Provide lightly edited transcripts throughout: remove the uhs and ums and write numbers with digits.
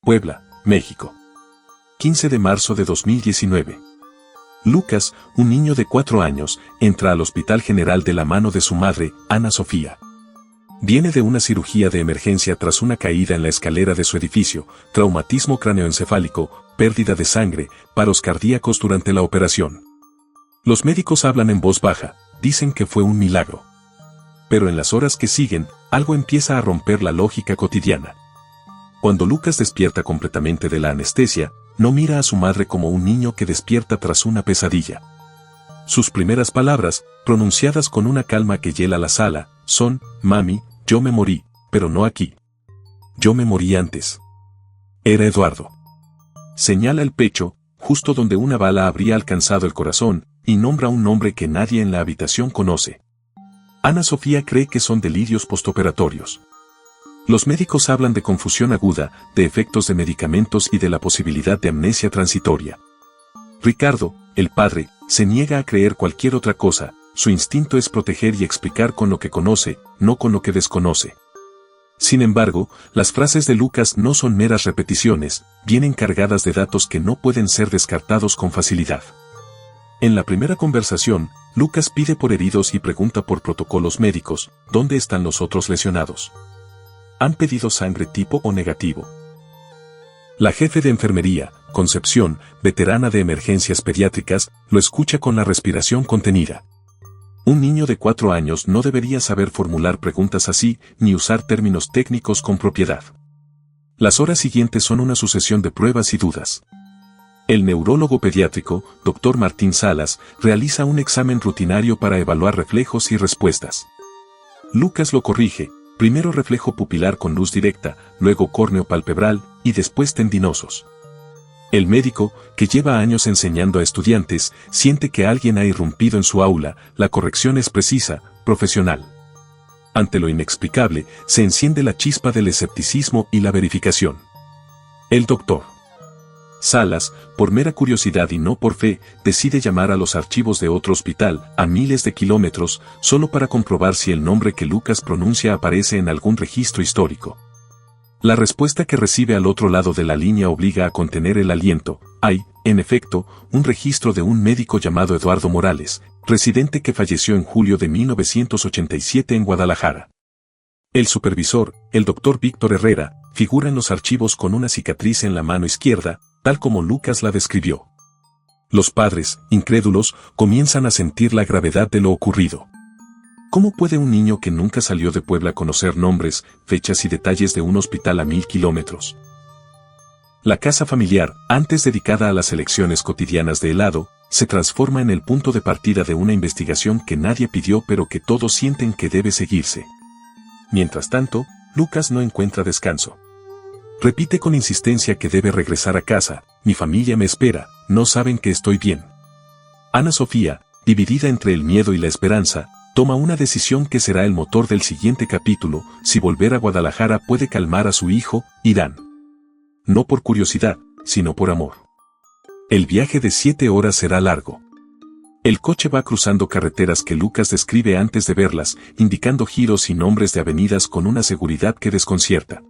Puebla, México. 15 de marzo de 2019. Lucas, un niño de 4 años, entra al Hospital General de la mano de su madre, Ana Sofía. Viene de una cirugía de emergencia tras una caída en la escalera de su edificio, traumatismo cráneoencefálico, pérdida de sangre, paros cardíacos durante la operación. Los médicos hablan en voz baja, dicen que fue un milagro. Pero en las horas que siguen, algo empieza a romper la lógica cotidiana. Cuando Lucas despierta completamente de la anestesia, no mira a su madre como un niño que despierta tras una pesadilla. Sus primeras palabras, pronunciadas con una calma que hiela la sala, son: «Mami, yo me morí, pero no aquí. Yo me morí antes. Era Eduardo». Señala el pecho, justo donde una bala habría alcanzado el corazón, y nombra un nombre que nadie en la habitación conoce. Ana Sofía cree que son delirios postoperatorios. Los médicos hablan de confusión aguda, de efectos de medicamentos y de la posibilidad de amnesia transitoria. Ricardo, el padre, se niega a creer cualquier otra cosa. Su instinto es proteger y explicar con lo que conoce, no con lo que desconoce. Sin embargo, las frases de Lucas no son meras repeticiones, vienen cargadas de datos que no pueden ser descartados con facilidad. En la primera conversación, Lucas pide por heridos y pregunta por protocolos médicos: ¿dónde están los otros lesionados? ¿Han pedido sangre tipo O negativo? La jefe de enfermería, Concepción, veterana de emergencias pediátricas, lo escucha con la respiración contenida. Un niño de 4 años no debería saber formular preguntas así, ni usar términos técnicos con propiedad. Las horas siguientes son una sucesión de pruebas y dudas. El neurólogo pediátrico, Dr. Martín Salas, realiza un examen rutinario para evaluar reflejos y respuestas. Lucas lo corrige: primero reflejo pupilar con luz directa, luego córneo palpebral, y después tendinosos. El médico, que lleva años enseñando a estudiantes, siente que alguien ha irrumpido en su aula. La corrección es precisa, profesional. Ante lo inexplicable, se enciende la chispa del escepticismo y la verificación. El doctor Salas, por mera curiosidad y no por fe, decide llamar a los archivos de otro hospital, a miles de kilómetros, solo para comprobar si el nombre que Lucas pronuncia aparece en algún registro histórico. La respuesta que recibe al otro lado de la línea obliga a contener el aliento. Hay, en efecto, un registro de un médico llamado Eduardo Morales, residente que falleció en julio de 1987 en Guadalajara. El supervisor, el doctor Víctor Herrera, figura en los archivos con una cicatriz en la mano izquierda, tal como Lucas la describió. Los padres, incrédulos, comienzan a sentir la gravedad de lo ocurrido. ¿Cómo puede un niño que nunca salió de Puebla conocer nombres, fechas y detalles de un hospital a 1000 kilómetros? La casa familiar, antes dedicada a las elecciones cotidianas de helado, se transforma en el punto de partida de una investigación que nadie pidió pero que todos sienten que debe seguirse. Mientras tanto, Lucas no encuentra descanso. Repite con insistencia que debe regresar a casa: mi familia me espera, no saben que estoy bien. Ana Sofía, dividida entre el miedo y la esperanza, toma una decisión que será el motor del siguiente capítulo: si volver a Guadalajara puede calmar a su hijo, irán. No por curiosidad, sino por amor. El viaje de 7 horas será largo. El coche va cruzando carreteras que Lucas describe antes de verlas, indicando giros y nombres de avenidas con una seguridad que desconcierta.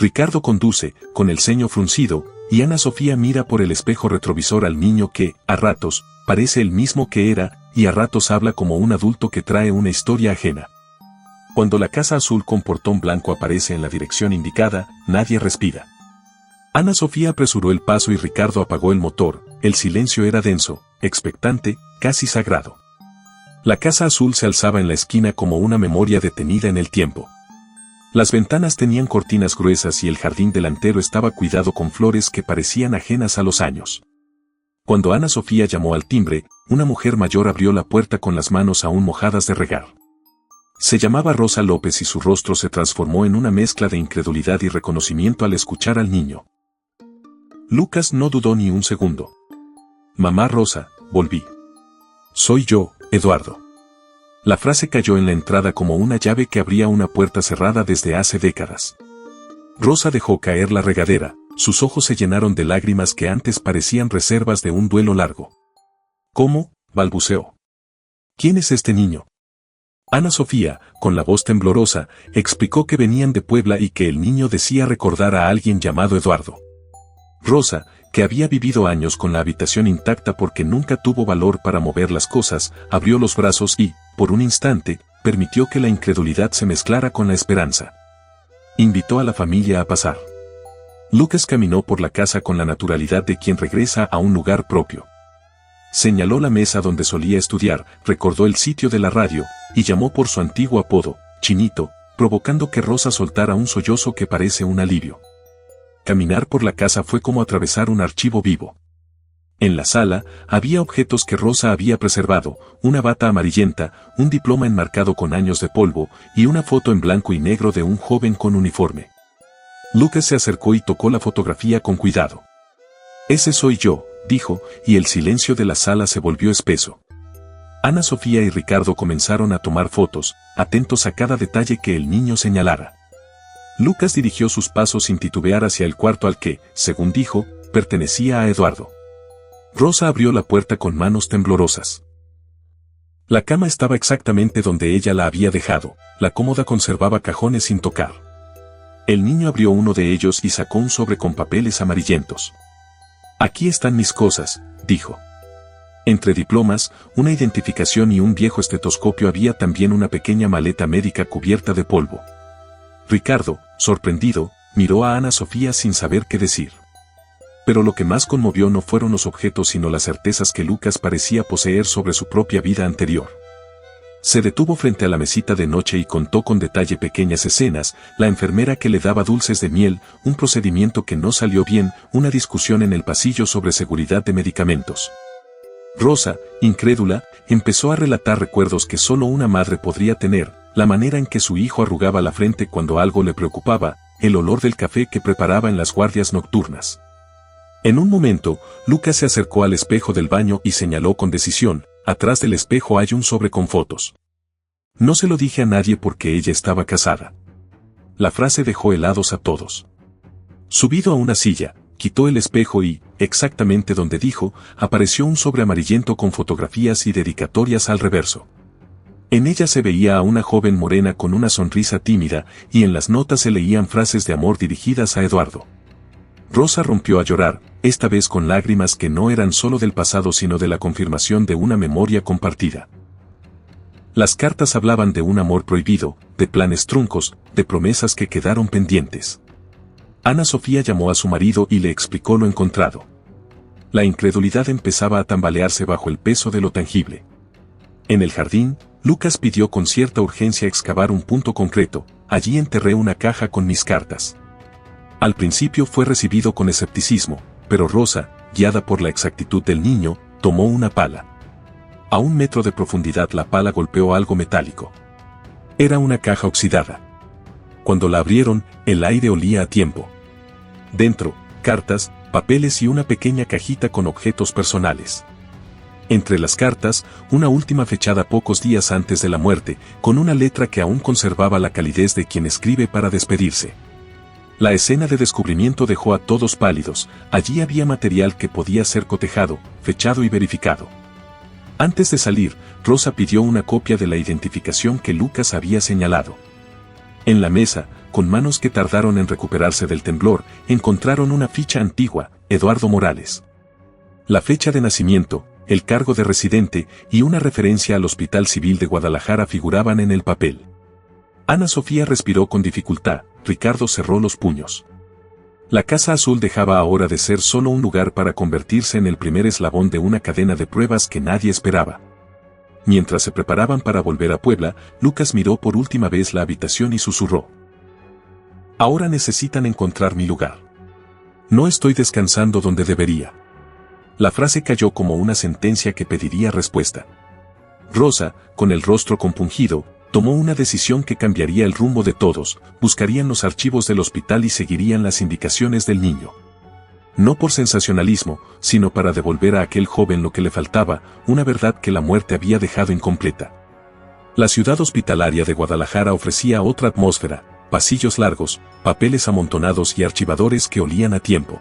Ricardo conduce, con el ceño fruncido, y Ana Sofía mira por el espejo retrovisor al niño que, a ratos, parece el mismo que era, y a ratos habla como un adulto que trae una historia ajena. Cuando la casa azul con portón blanco aparece en la dirección indicada, nadie respira. Ana Sofía apresuró el paso y Ricardo apagó el motor. El silencio era denso, expectante, casi sagrado. La casa azul se alzaba en la esquina como una memoria detenida en el tiempo. Las ventanas tenían cortinas gruesas y el jardín delantero estaba cuidado con flores que parecían ajenas a los años. Cuando Ana Sofía llamó al timbre, una mujer mayor abrió la puerta con las manos aún mojadas de regar. Se llamaba Rosa López y su rostro se transformó en una mezcla de incredulidad y reconocimiento al escuchar al niño. Lucas no dudó ni un segundo. «Mamá Rosa, volví. Soy yo, Eduardo». La frase cayó en la entrada como una llave que abría una puerta cerrada desde hace décadas. Rosa dejó caer la regadera, sus ojos se llenaron de lágrimas que antes parecían reservas de un duelo largo. «¿Cómo?», balbuceó. «¿Quién es este niño?». Ana Sofía, con la voz temblorosa, explicó que venían de Puebla y que el niño decía recordar a alguien llamado Eduardo. Rosa, que había vivido años con la habitación intacta porque nunca tuvo valor para mover las cosas, abrió los brazos y, por un instante, permitió que la incredulidad se mezclara con la esperanza. Invitó a la familia a pasar. Lucas caminó por la casa con la naturalidad de quien regresa a un lugar propio. Señaló la mesa donde solía estudiar, recordó el sitio de la radio, y llamó por su antiguo apodo, Chinito, provocando que Rosa soltara un sollozo que parece un alivio. Caminar por la casa fue como atravesar un archivo vivo. En la sala, había objetos que Rosa había preservado, una bata amarillenta, un diploma enmarcado con años de polvo, y una foto en blanco y negro de un joven con uniforme. Lucas se acercó y tocó la fotografía con cuidado. «Ese soy yo», dijo, y el silencio de la sala se volvió espeso. Ana Sofía y Ricardo comenzaron a tomar fotos, atentos a cada detalle que el niño señalara. Lucas dirigió sus pasos sin titubear hacia el cuarto al que, según dijo, pertenecía a Eduardo. Rosa abrió la puerta con manos temblorosas. La cama estaba exactamente donde ella la había dejado, la cómoda conservaba cajones sin tocar. El niño abrió uno de ellos y sacó un sobre con papeles amarillentos. «Aquí están mis cosas», dijo. Entre diplomas, una identificación y un viejo estetoscopio había también una pequeña maleta médica cubierta de polvo. Ricardo, sorprendido, miró a Ana Sofía sin saber qué decir. Pero lo que más conmovió no fueron los objetos sino las certezas que Lucas parecía poseer sobre su propia vida anterior. Se detuvo frente a la mesita de noche y contó con detalle pequeñas escenas, la enfermera que le daba dulces de miel, un procedimiento que no salió bien, una discusión en el pasillo sobre seguridad de medicamentos. Rosa, incrédula, empezó a relatar recuerdos que solo una madre podría tener, la manera en que su hijo arrugaba la frente cuando algo le preocupaba, el olor del café que preparaba en las guardias nocturnas. En un momento, Lucas se acercó al espejo del baño y señaló con decisión: «Atrás del espejo hay un sobre con fotos. No se lo dije a nadie porque ella estaba casada». La frase dejó helados a todos. Subido a una silla, quitó el espejo y, exactamente donde dijo, apareció un sobre amarillento con fotografías y dedicatorias al reverso. En ella se veía a una joven morena con una sonrisa tímida, y en las notas se leían frases de amor dirigidas a Eduardo. Rosa rompió a llorar, esta vez con lágrimas que no eran solo del pasado sino de la confirmación de una memoria compartida. Las cartas hablaban de un amor prohibido, de planes truncos, de promesas que quedaron pendientes. Ana Sofía llamó a su marido y le explicó lo encontrado. La incredulidad empezaba a tambalearse bajo el peso de lo tangible. En el jardín, Lucas pidió con cierta urgencia excavar un punto concreto. «Allí enterré una caja con mis cartas». Al principio fue recibido con escepticismo, pero Rosa, guiada por la exactitud del niño, tomó una pala. A 1 metro de profundidad la pala golpeó algo metálico. Era una caja oxidada. Cuando la abrieron, el aire olía a tiempo. Dentro, cartas, papeles y una pequeña cajita con objetos personales. Entre las cartas, una última fechada pocos días antes de la muerte, con una letra que aún conservaba la calidez de quien escribe para despedirse. La escena de descubrimiento dejó a todos pálidos. Allí había material que podía ser cotejado, fechado y verificado. Antes de salir, Rosa pidió una copia de la identificación que Lucas había señalado. En la mesa, con manos que tardaron en recuperarse del temblor, encontraron una ficha antigua: Eduardo Morales. La fecha de nacimiento, el cargo de residente y una referencia al Hospital Civil de Guadalajara figuraban en el papel. Ana Sofía respiró con dificultad. Ricardo cerró los puños. La Casa Azul dejaba ahora de ser solo un lugar para convertirse en el primer eslabón de una cadena de pruebas que nadie esperaba. Mientras se preparaban para volver a Puebla, Lucas miró por última vez la habitación y susurró: «Ahora necesitan encontrar mi lugar. No estoy descansando donde debería». La frase cayó como una sentencia que pediría respuesta. Rosa, con el rostro compungido, tomó una decisión que cambiaría el rumbo de todos. Buscarían los archivos del hospital y seguirían las indicaciones del niño. No por sensacionalismo, sino para devolver a aquel joven lo que le faltaba, una verdad que la muerte había dejado incompleta. La ciudad hospitalaria de Guadalajara ofrecía otra atmósfera: pasillos largos, papeles amontonados y archivadores que olían a tiempo.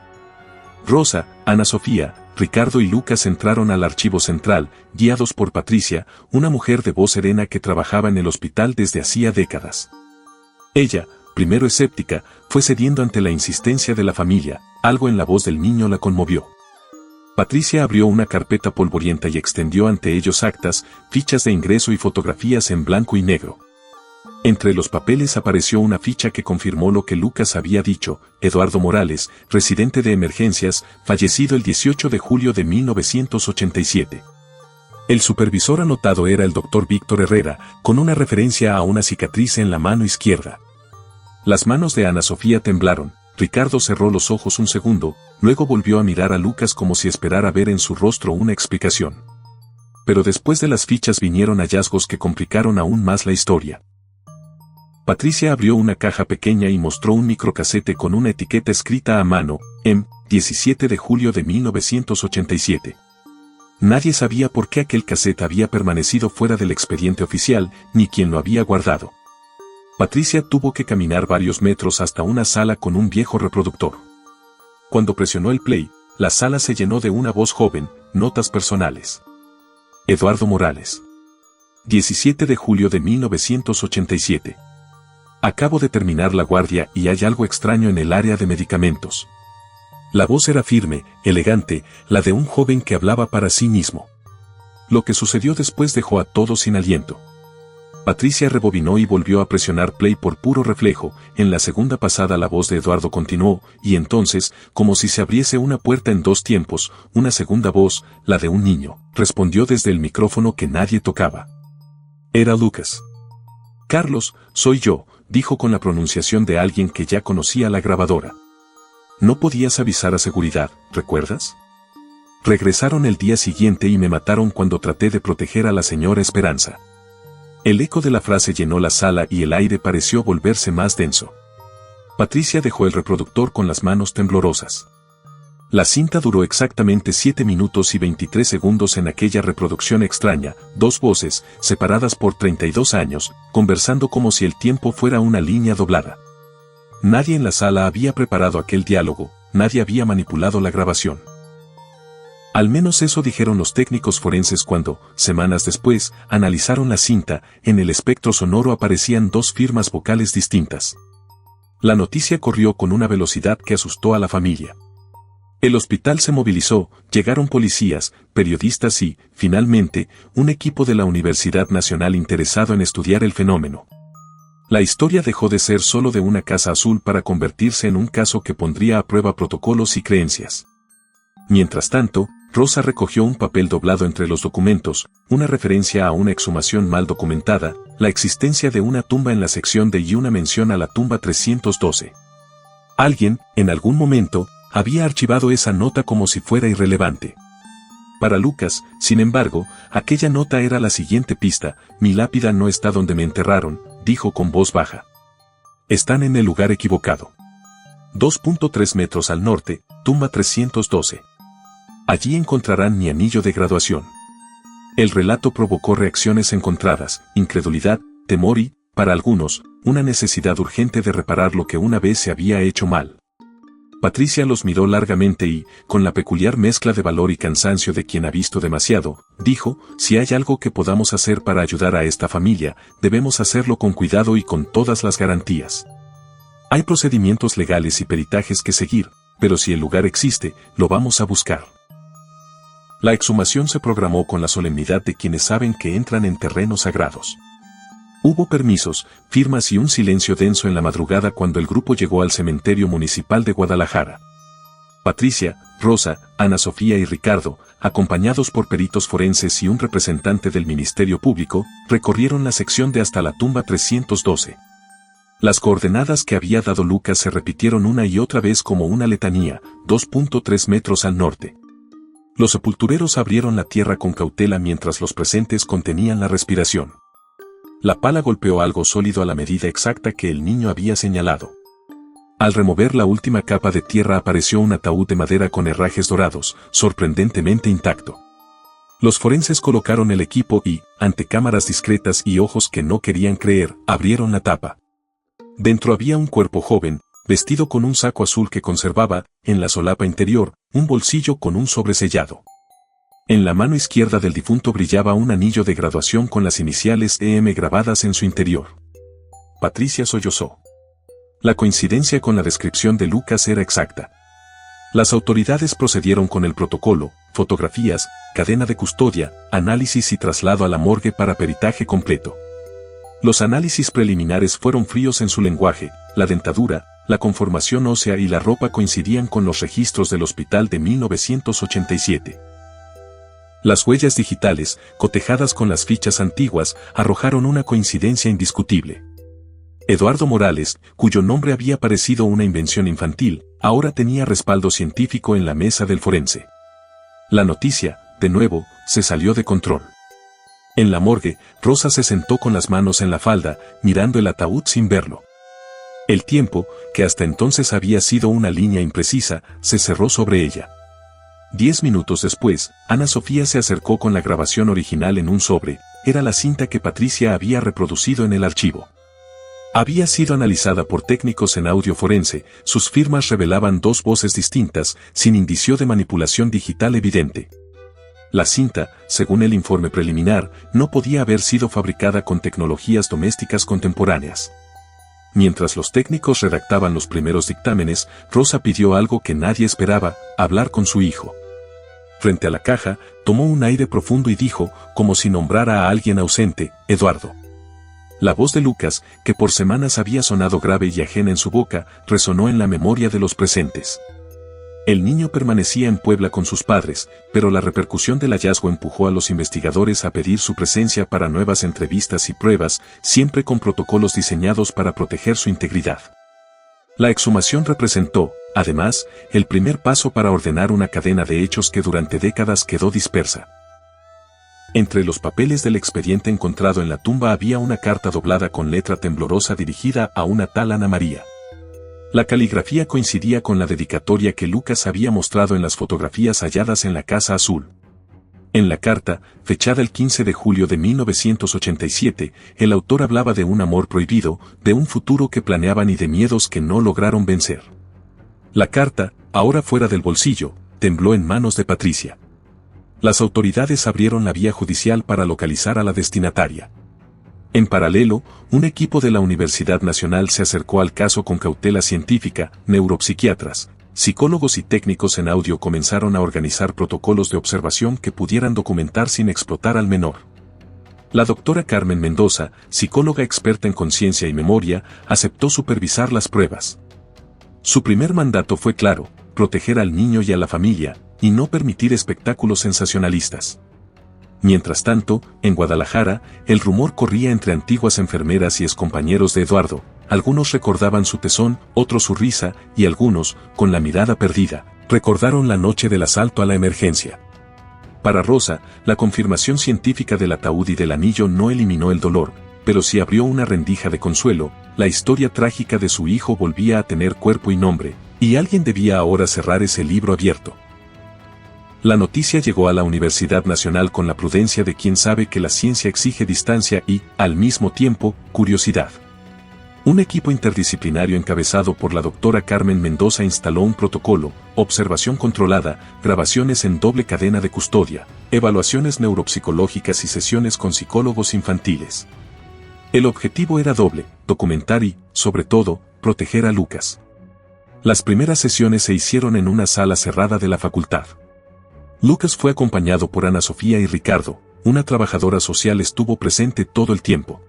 Rosa, Ana Sofía, Ricardo y Lucas entraron al archivo central, guiados por Patricia, una mujer de voz serena que trabajaba en el hospital desde hacía décadas. Ella, primero escéptica, fue cediendo ante la insistencia de la familia. Algo en la voz del niño la conmovió. Patricia abrió una carpeta polvorienta y extendió ante ellos actas, fichas de ingreso y fotografías en blanco y negro. Entre los papeles apareció una ficha que confirmó lo que Lucas había dicho: Eduardo Morales, residente de emergencias, fallecido el 18 de julio de 1987. El supervisor anotado era el doctor Víctor Herrera, con una referencia a una cicatriz en la mano izquierda. Las manos de Ana Sofía temblaron. Ricardo cerró los ojos un segundo, luego volvió a mirar a Lucas como si esperara ver en su rostro una explicación. Pero después de las fichas vinieron hallazgos que complicaron aún más la historia. Patricia abrió una caja pequeña y mostró un microcasete con una etiqueta escrita a mano: 17 de julio de 1987. Nadie sabía por qué aquel casete había permanecido fuera del expediente oficial, ni quién lo había guardado. Patricia tuvo que caminar varios metros hasta una sala con un viejo reproductor. Cuando presionó el play, la sala se llenó de una voz joven: notas personales. Eduardo Morales. 17 de julio de 1987. Acabo de terminar la guardia y hay algo extraño en el área de medicamentos. La voz era firme, elegante, la de un joven que hablaba para sí mismo. Lo que sucedió después dejó a todos sin aliento. Patricia rebobinó y volvió a presionar play por puro reflejo. En la segunda pasada la voz de Eduardo continuó, y entonces, como si se abriese una puerta en dos tiempos, una segunda voz, la de un niño, respondió desde el micrófono que nadie tocaba. Era Lucas. Carlos, soy yo, dijo con la pronunciación de alguien que ya conocía la grabadora. No podías avisar a seguridad, ¿recuerdas? Regresaron el día siguiente y me mataron cuando traté de proteger a la señora Esperanza. El eco de la frase llenó la sala y el aire pareció volverse más denso. Patricia dejó el reproductor con las manos temblorosas. La cinta duró exactamente 7 minutos y 23 segundos en aquella reproducción extraña, dos voces, separadas por 32 años, conversando como si el tiempo fuera una línea doblada. Nadie en la sala había preparado aquel diálogo, nadie había manipulado la grabación. Al menos eso dijeron los técnicos forenses cuando, semanas después, analizaron la cinta. En el espectro sonoro aparecían dos firmas vocales distintas. La noticia corrió con una velocidad que asustó a la familia. El hospital se movilizó, llegaron policías, periodistas y, finalmente, un equipo de la Universidad Nacional interesado en estudiar el fenómeno. La historia dejó de ser solo de una casa azul para convertirse en un caso que pondría a prueba protocolos y creencias. Mientras tanto, Rosa recogió un papel doblado entre los documentos, una referencia a una exhumación mal documentada, la existencia de una tumba en la sección D y una mención a la tumba 312. Alguien, en algún momento, había archivado esa nota como si fuera irrelevante. Para Lucas, sin embargo, aquella nota era la siguiente pista: mi lápida no está donde me enterraron, dijo con voz baja. Están en el lugar equivocado. 2.3 metros al norte, tumba 312. Allí encontrarán mi anillo de graduación. El relato provocó reacciones encontradas: incredulidad, temor y, para algunos, una necesidad urgente de reparar lo que una vez se había hecho mal. Patricia los miró largamente y, con la peculiar mezcla de valor y cansancio de quien ha visto demasiado, dijo: si hay algo que podamos hacer para ayudar a esta familia, debemos hacerlo con cuidado y con todas las garantías. Hay procedimientos legales y peritajes que seguir, pero si el lugar existe, lo vamos a buscar. La exhumación se programó con la solemnidad de quienes saben que entran en terrenos sagrados. Hubo permisos, firmas y un silencio denso en la madrugada cuando el grupo llegó al cementerio municipal de Guadalajara. Patricia, Rosa, Ana Sofía y Ricardo, acompañados por peritos forenses y un representante del Ministerio Público, recorrieron la sección de hasta la tumba 312. Las coordenadas que había dado Lucas se repitieron una y otra vez como una letanía: 2.3 metros al norte. Los sepultureros abrieron la tierra con cautela mientras los presentes contenían la respiración. La pala golpeó algo sólido a la medida exacta que el niño había señalado. Al remover la última capa de tierra apareció un ataúd de madera con herrajes dorados, sorprendentemente intacto. Los forenses colocaron el equipo y, ante cámaras discretas y ojos que no querían creer, abrieron la tapa. Dentro había un cuerpo joven, vestido con un saco azul que conservaba, en la solapa interior, un bolsillo con un sobresellado. En la mano izquierda del difunto brillaba un anillo de graduación con las iniciales EM grabadas en su interior. Patricia sollozó. La coincidencia con la descripción de Lucas era exacta. Las autoridades procedieron con el protocolo, fotografías, cadena de custodia, análisis y traslado a la morgue para peritaje completo. Los análisis preliminares fueron fríos en su lenguaje, la dentadura, la conformación ósea y la ropa coincidían con los registros del hospital de 1987. Las huellas digitales, cotejadas con las fichas antiguas, arrojaron una coincidencia indiscutible. Eduardo Morales, cuyo nombre había parecido una invención infantil, ahora tenía respaldo científico en la mesa del forense. La noticia, de nuevo, se salió de control. En la morgue, Rosa se sentó con las manos en la falda, mirando el ataúd sin verlo. El tiempo, que hasta entonces había sido una línea imprecisa, se cerró sobre ella. 10 minutos después, Ana Sofía se acercó con la grabación original en un sobre. Era la cinta que Patricia había reproducido en el archivo. Había sido analizada por técnicos en audio forense, sus firmas revelaban dos voces distintas, sin indicio de manipulación digital evidente. La cinta, según el informe preliminar, no podía haber sido fabricada con tecnologías domésticas contemporáneas. Mientras los técnicos redactaban los primeros dictámenes, Rosa pidió algo que nadie esperaba, hablar con su hijo. Frente a la caja, tomó un aire profundo y dijo, como si nombrara a alguien ausente, Eduardo. La voz de Lucas, que por semanas había sonado grave y ajena en su boca, resonó en la memoria de los presentes. El niño permanecía en Puebla con sus padres, pero la repercusión del hallazgo empujó a los investigadores a pedir su presencia para nuevas entrevistas y pruebas, siempre con protocolos diseñados para proteger su integridad. La exhumación representó, además, el primer paso para ordenar una cadena de hechos que durante décadas quedó dispersa. Entre los papeles del expediente encontrado en la tumba había una carta doblada con letra temblorosa dirigida a una tal Ana María. La caligrafía coincidía con la dedicatoria que Lucas había mostrado en las fotografías halladas en la Casa Azul. En la carta, fechada el 15 de julio de 1987, el autor hablaba de un amor prohibido, de un futuro que planeaban y de miedos que no lograron vencer. La carta, ahora fuera del bolsillo, tembló en manos de Patricia. Las autoridades abrieron la vía judicial para localizar a la destinataria. En paralelo, un equipo de la Universidad Nacional se acercó al caso con cautela científica, neuropsiquiatras, psicólogos y técnicos en audio comenzaron a organizar protocolos de observación que pudieran documentar sin explotar al menor. La doctora Carmen Mendoza, psicóloga experta en conciencia y memoria, aceptó supervisar las pruebas. Su primer mandato fue claro, proteger al niño y a la familia, y no permitir espectáculos sensacionalistas. Mientras tanto, en Guadalajara, el rumor corría entre antiguas enfermeras y excompañeros de Eduardo. Algunos recordaban su tesón, otros su risa, y algunos, con la mirada perdida, recordaron la noche del asalto a la emergencia. Para Rosa, la confirmación científica del ataúd y del anillo no eliminó el dolor, pero sí abrió una rendija de consuelo. La historia trágica de su hijo volvía a tener cuerpo y nombre, y alguien debía ahora cerrar ese libro abierto. La noticia llegó a la Universidad Nacional con la prudencia de quien sabe que la ciencia exige distancia y, al mismo tiempo, curiosidad. Un equipo interdisciplinario encabezado por la doctora Carmen Mendoza instaló un protocolo, observación controlada, grabaciones en doble cadena de custodia, evaluaciones neuropsicológicas y sesiones con psicólogos infantiles. El objetivo era doble, documentar y, sobre todo, proteger a Lucas. Las primeras sesiones se hicieron en una sala cerrada de la facultad. Lucas fue acompañado por Ana Sofía y Ricardo, una trabajadora social estuvo presente todo el tiempo.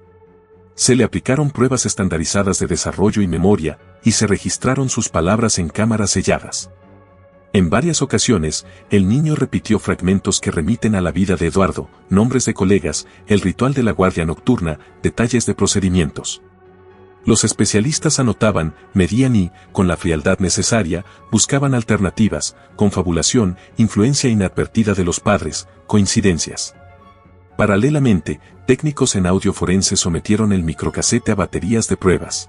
Se le aplicaron pruebas estandarizadas de desarrollo y memoria, y se registraron sus palabras en cámaras selladas. En varias ocasiones, el niño repitió fragmentos que remiten a la vida de Eduardo, nombres de colegas, el ritual de la guardia nocturna, detalles de procedimientos. Los especialistas anotaban, medían y, con la frialdad necesaria, buscaban alternativas, confabulación, influencia inadvertida de los padres, coincidencias. Paralelamente, técnicos en audio forense sometieron el microcasete a baterías de pruebas.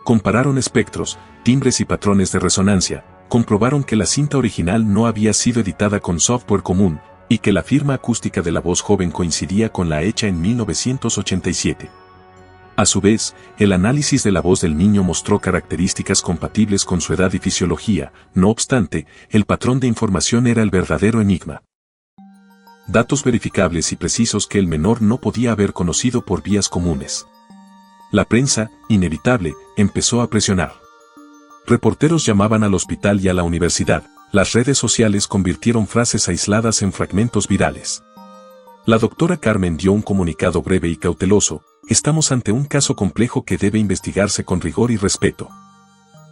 Compararon espectros, timbres y patrones de resonancia, comprobaron que la cinta original no había sido editada con software común, y que la firma acústica de la voz joven coincidía con la hecha en 1987. A su vez, el análisis de la voz del niño mostró características compatibles con su edad y fisiología, no obstante, el patrón de información era el verdadero enigma. Datos verificables y precisos que el menor no podía haber conocido por vías comunes. La prensa, inevitable, empezó a presionar. Reporteros llamaban al hospital y a la universidad, las redes sociales convirtieron frases aisladas en fragmentos virales. La doctora Carmen dio un comunicado breve y cauteloso: estamos ante un caso complejo que debe investigarse con rigor y respeto.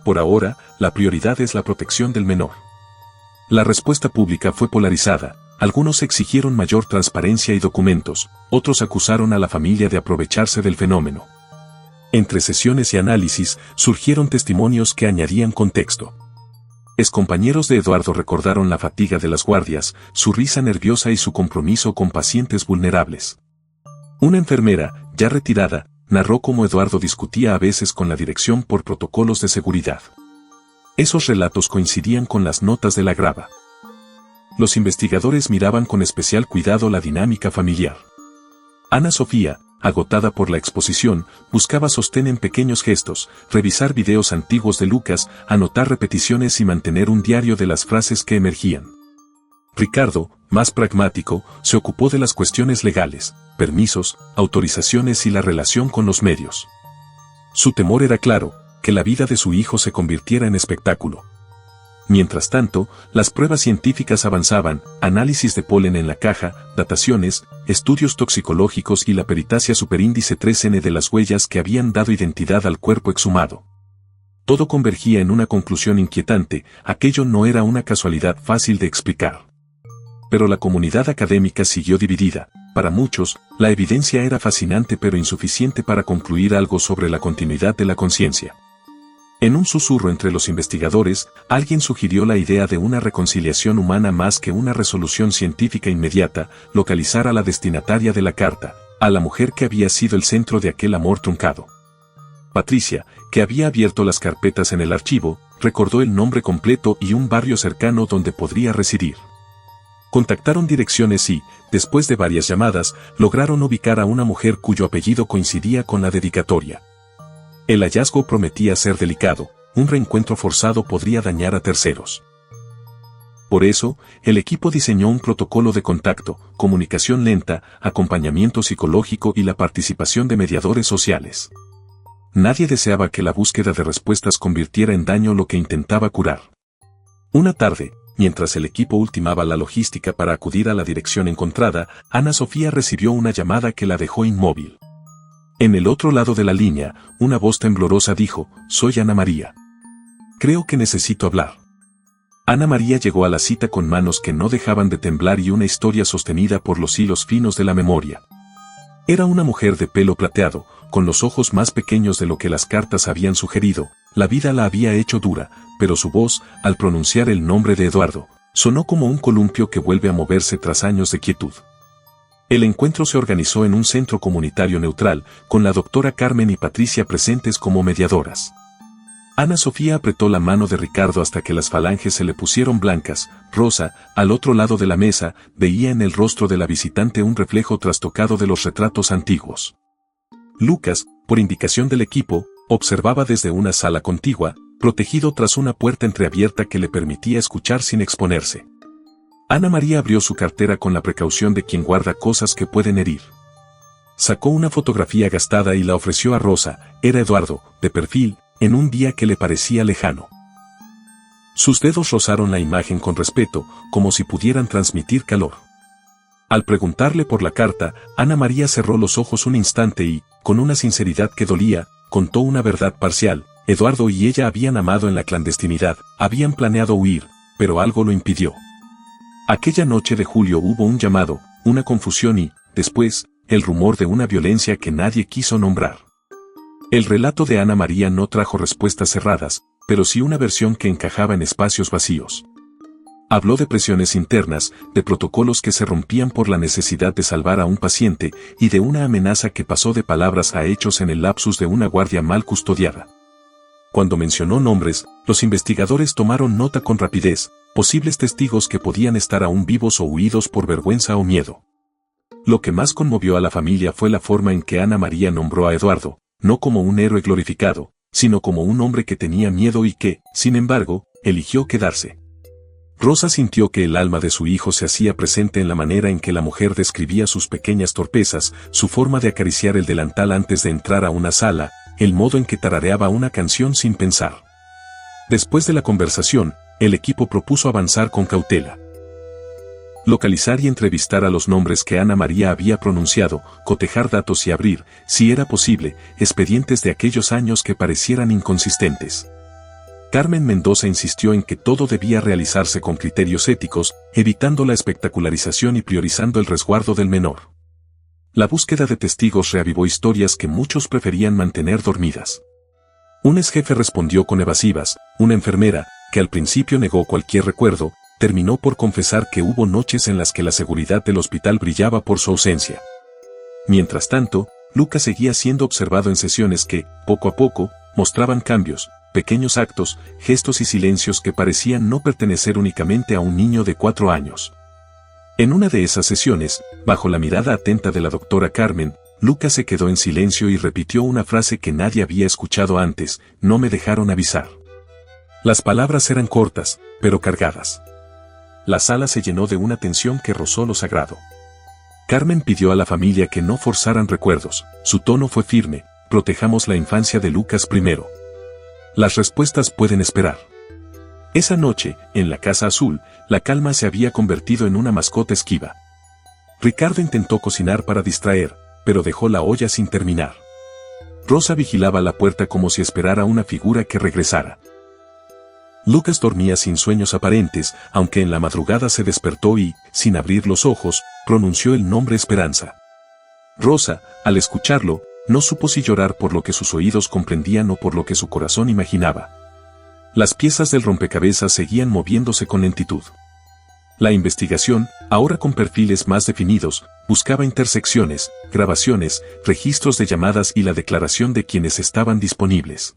Por ahora, la prioridad es la protección del menor. La respuesta pública fue polarizada. Algunos exigieron mayor transparencia y documentos, otros acusaron a la familia de aprovecharse del fenómeno. Entre sesiones y análisis, surgieron testimonios que añadían contexto. Excompañeros de Eduardo recordaron la fatiga de las guardias, su risa nerviosa y su compromiso con pacientes vulnerables. Una enfermera, ya retirada, narró cómo Eduardo discutía a veces con la dirección por protocolos de seguridad. Esos relatos coincidían con las notas de la grava. Los investigadores miraban con especial cuidado la dinámica familiar. Ana Sofía, agotada por la exposición, buscaba sostén en pequeños gestos, revisar videos antiguos de Lucas, anotar repeticiones y mantener un diario de las frases que emergían. Ricardo, más pragmático, se ocupó de las cuestiones legales, permisos, autorizaciones y la relación con los medios. Su temor era claro: que la vida de su hijo se convirtiera en espectáculo. Mientras tanto, las pruebas científicas avanzaban: análisis de polen en la caja, dataciones, estudios toxicológicos y la peritacia superíndice 3N de las huellas que habían dado identidad al cuerpo exhumado. Todo convergía en una conclusión inquietante: aquello no era una casualidad fácil de explicar. Pero la comunidad académica siguió dividida. Para muchos, la evidencia era fascinante pero insuficiente para concluir algo sobre la continuidad de la conciencia. En un susurro entre los investigadores, alguien sugirió la idea de una reconciliación humana más que una resolución científica inmediata: localizar a la destinataria de la carta, a la mujer que había sido el centro de aquel amor truncado. Patricia, que había abierto las carpetas en el archivo, recordó el nombre completo y un barrio cercano donde podría residir. Contactaron direcciones y, después de varias llamadas, lograron ubicar a una mujer cuyo apellido coincidía con la dedicatoria. El hallazgo prometía ser delicado: un reencuentro forzado podría dañar a terceros. Por eso, el equipo diseñó un protocolo de contacto, comunicación lenta, acompañamiento psicológico y la participación de mediadores sociales. Nadie deseaba que la búsqueda de respuestas convirtiera en daño lo que intentaba curar. Una tarde, mientras el equipo ultimaba la logística para acudir a la dirección encontrada, Ana Sofía recibió una llamada que la dejó inmóvil. En el otro lado de la línea, una voz temblorosa dijo: soy Ana María. Creo que necesito hablar. Ana María llegó a la cita con manos que no dejaban de temblar y una historia sostenida por los hilos finos de la memoria. Era una mujer de pelo plateado, con los ojos más pequeños de lo que las cartas habían sugerido. La vida la había hecho dura, pero su voz, al pronunciar el nombre de Eduardo, sonó como un columpio que vuelve a moverse tras años de quietud. El encuentro se organizó en un centro comunitario neutral, con la doctora Carmen y Patricia presentes como mediadoras. Ana Sofía apretó la mano de Ricardo hasta que las falanges se le pusieron blancas. Rosa, al otro lado de la mesa, veía en el rostro de la visitante un reflejo trastocado de los retratos antiguos. Lucas, por indicación del equipo, observaba desde una sala contigua, protegido tras una puerta entreabierta que le permitía escuchar sin exponerse. Ana María abrió su cartera con la precaución de quien guarda cosas que pueden herir. Sacó una fotografía gastada y la ofreció a Rosa. Era Eduardo, de perfil, en un día que le parecía lejano. Sus dedos rozaron la imagen con respeto, como si pudieran transmitir calor. Al preguntarle por la carta, Ana María cerró los ojos un instante y, con una sinceridad que dolía, contó una verdad parcial: Eduardo y ella habían amado en la clandestinidad, habían planeado huir, pero algo lo impidió. Aquella noche de julio hubo un llamado, una confusión y, después, el rumor de una violencia que nadie quiso nombrar. El relato de Ana María no trajo respuestas cerradas, pero sí una versión que encajaba en espacios vacíos. Habló de presiones internas, de protocolos que se rompían por la necesidad de salvar a un paciente, y de una amenaza que pasó de palabras a hechos en el lapsus de una guardia mal custodiada. Cuando mencionó nombres, los investigadores tomaron nota con rapidez: posibles testigos que podían estar aún vivos o huidos por vergüenza o miedo. Lo que más conmovió a la familia fue la forma en que Ana María nombró a Eduardo: no como un héroe glorificado, sino como un hombre que tenía miedo y que, sin embargo, eligió quedarse. Rosa sintió que el alma de su hijo se hacía presente en la manera en que la mujer describía sus pequeñas torpezas, su forma de acariciar el delantal antes de entrar a una sala, el modo en que tarareaba una canción sin pensar. Después de la conversación, el equipo propuso avanzar con cautela. Localizar y entrevistar a los nombres que Ana María había pronunciado, cotejar datos y abrir, si era posible, expedientes de aquellos años que parecieran inconsistentes. Carmen Mendoza insistió en que todo debía realizarse con criterios éticos, evitando la espectacularización y priorizando el resguardo del menor. La búsqueda de testigos reavivó historias que muchos preferían mantener dormidas. Un exjefe respondió con evasivas, una enfermera, que al principio negó cualquier recuerdo, terminó por confesar que hubo noches en las que la seguridad del hospital brillaba por su ausencia. Mientras tanto, Lucas seguía siendo observado en sesiones que, poco a poco, mostraban cambios, pequeños actos, gestos y silencios que parecían no pertenecer únicamente a un niño de 4 años. En una de esas sesiones, bajo la mirada atenta de la doctora Carmen, Lucas se quedó en silencio y repitió una frase que nadie había escuchado antes: no me dejaron avisar. Las palabras eran cortas, pero cargadas. La sala se llenó de una tensión que rozó lo sagrado. Carmen pidió a la familia que no forzaran recuerdos, su tono fue firme: protejamos la infancia de Lucas primero. Las respuestas pueden esperar. Esa noche, en la Casa Azul, la calma se había convertido en una mascota esquiva. Ricardo intentó cocinar para distraer, pero dejó la olla sin terminar. Rosa vigilaba la puerta como si esperara una figura que regresara. Lucas dormía sin sueños aparentes, aunque en la madrugada se despertó y, sin abrir los ojos, pronunció el nombre Esperanza. Rosa, al escucharlo, no supo si llorar por lo que sus oídos comprendían o por lo que su corazón imaginaba. Las piezas del rompecabezas seguían moviéndose con lentitud. La investigación, ahora con perfiles más definidos, buscaba intersecciones, grabaciones, registros de llamadas y la declaración de quienes estaban disponibles.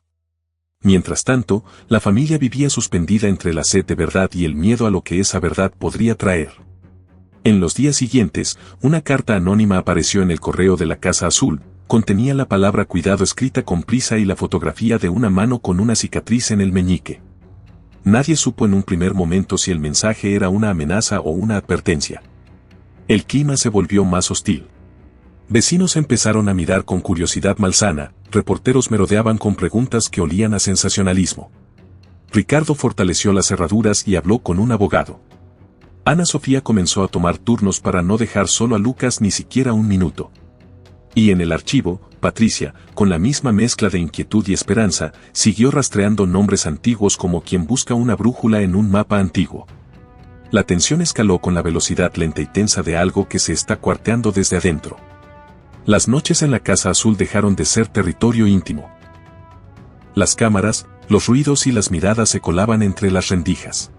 Mientras tanto, la familia vivía suspendida entre la sed de verdad y el miedo a lo que esa verdad podría traer. En los días siguientes, una carta anónima apareció en el correo de la Casa Azul. Contenía la palabra cuidado escrita con prisa y la fotografía de una mano con una cicatriz en el meñique. Nadie supo en un primer momento si el mensaje era una amenaza o una advertencia. El clima se volvió más hostil. Vecinos empezaron a mirar con curiosidad malsana, reporteros merodeaban con preguntas que olían a sensacionalismo. Ricardo fortaleció las cerraduras y habló con un abogado. Ana Sofía comenzó a tomar turnos para no dejar solo a Lucas ni siquiera un minuto. Y en el archivo, Patricia, con la misma mezcla de inquietud y esperanza, siguió rastreando nombres antiguos como quien busca una brújula en un mapa antiguo. La tensión escaló con la velocidad lenta y tensa de algo que se está cuarteando desde adentro. Las noches en la Casa Azul dejaron de ser territorio íntimo. Las cámaras, los ruidos y las miradas se colaban entre las rendijas.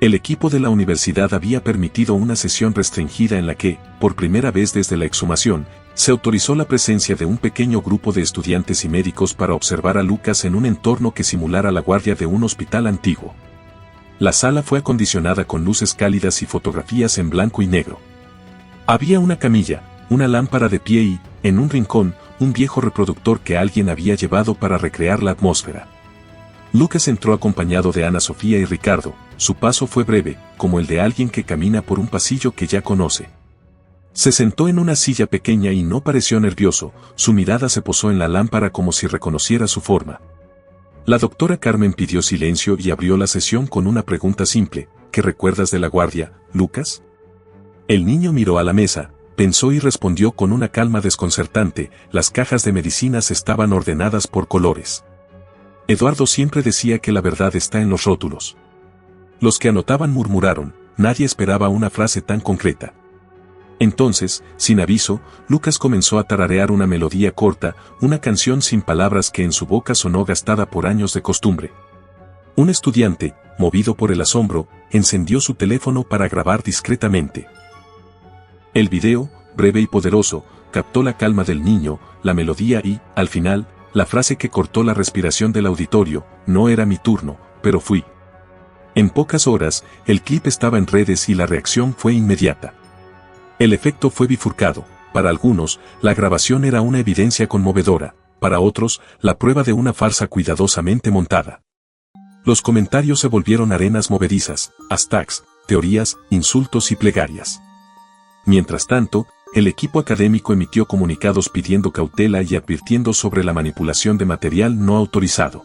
El equipo de la universidad había permitido una sesión restringida en la que, por primera vez desde la exhumación, se autorizó la presencia de un pequeño grupo de estudiantes y médicos para observar a Lucas en un entorno que simulara la guardia de un hospital antiguo. La sala fue acondicionada con luces cálidas y fotografías en blanco y negro. Había una camilla, una lámpara de pie y, en un rincón, un viejo reproductor que alguien había llevado para recrear la atmósfera. Lucas entró acompañado de Ana Sofía y Ricardo. Su paso fue breve, como el de alguien que camina por un pasillo que ya conoce. Se sentó en una silla pequeña y no pareció nervioso, su mirada se posó en la lámpara como si reconociera su forma. La doctora Carmen pidió silencio y abrió la sesión con una pregunta simple: ¿qué recuerdas de la guardia, Lucas? El niño miró a la mesa, pensó y respondió con una calma desconcertante: las cajas de medicinas estaban ordenadas por colores. Eduardo siempre decía que la verdad está en los rótulos. Los que anotaban murmuraron, nadie esperaba una frase tan concreta. Entonces, sin aviso, Lucas comenzó a tararear una melodía corta, una canción sin palabras que en su boca sonó gastada por años de costumbre. Un estudiante, movido por el asombro, encendió su teléfono para grabar discretamente. El video, breve y poderoso, captó la calma del niño, la melodía y, al final, la frase que cortó la respiración del auditorio: no era mi turno, pero fui. En pocas horas, el clip estaba en redes y la reacción fue inmediata. El efecto fue bifurcado. Para algunos, la grabación era una evidencia conmovedora. para otros, la prueba de una farsa cuidadosamente montada. Los comentarios se volvieron arenas movedizas, hashtags, teorías, insultos y plegarias. Mientras tanto, el equipo académico emitió comunicados pidiendo cautela y advirtiendo sobre la manipulación de material no autorizado.